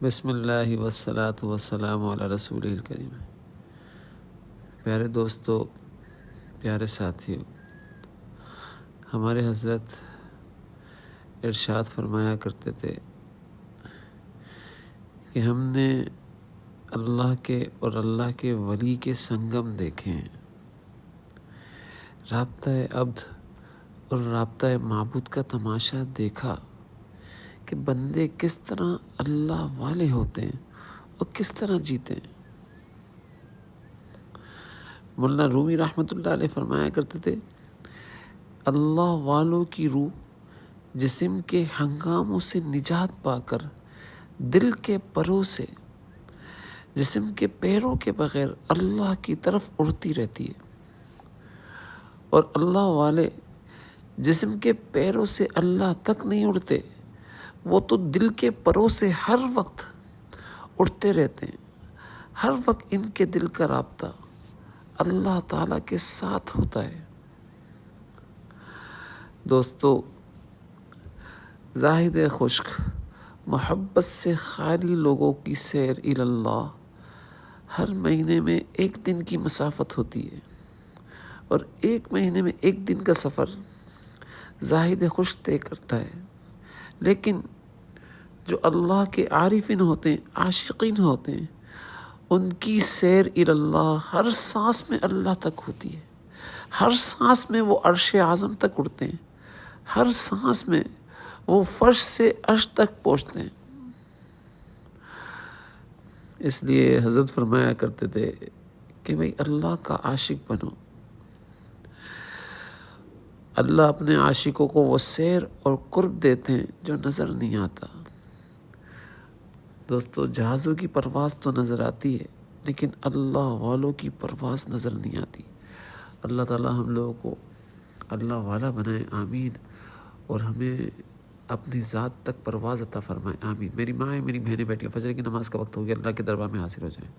بسم اللہ والصلاۃ والسلام علی رسول الکریم۔ پیارے دوستو، پیارے ساتھیو، ہمارے حضرت ارشاد فرمایا کرتے تھے کہ ہم نے اللہ کے اور اللہ کے ولی کے سنگم دیکھے ہیں، رابطہ عبد اور رابطہ معبود کا تماشا دیکھا کہ بندے کس طرح اللہ والے ہوتے ہیں اور کس طرح جیتے ہیں۔ مولانا رومی رحمۃ اللہ علیہ فرمایا کرتے تھے، اللہ والوں کی روح جسم کے ہنگاموں سے نجات پا کر دل کے پروں سے جسم کے پیروں کے بغیر اللہ کی طرف اڑتی رہتی ہے، اور اللہ والے جسم کے پیروں سے اللہ تک نہیں اڑتے، وہ تو دل کے پروں سے ہر وقت اڑتے رہتے ہیں۔ ہر وقت ان کے دل کا رابطہ اللہ تعالیٰ کے ساتھ ہوتا ہے۔ دوستو، زاہد خشک محبت سے خالی لوگوں کی سیر اللہ ہر مہینے میں ایک دن کی مسافت ہوتی ہے، اور ایک مہینے میں ایک دن کا سفر زاہد خشک طے کرتا ہے، لیکن جو اللہ کے عارفین ہوتے ہیں، عاشقین ہوتے ہیں، ان کی سیر اللہ ہر سانس میں اللہ تک ہوتی ہے۔ ہر سانس میں وہ عرش اعظم تک اڑتے ہیں، ہر سانس میں وہ فرش سے عرش تک پہنچتے ہیں۔ اس لیے حضرت فرمایا کرتے تھے کہ بھئی اللہ کا عاشق بنو۔ اللہ اپنے عاشقوں کو وہ سیر اور قرب دیتے ہیں جو نظر نہیں آتا۔ دوستو، جہازوں کی پرواز تو نظر آتی ہے، لیکن اللہ والوں کی پرواز نظر نہیں آتی۔ اللہ تعالی ہم لوگوں کو اللہ والا بنائے، آمین، اور ہمیں اپنی ذات تک پرواز عطا فرمائے، آمین۔ میری ماں، میری بہنیں بیٹیاں، فجر کی نماز کا وقت ہو گیا، اللہ کے دربار میں حاضر ہو جائیں۔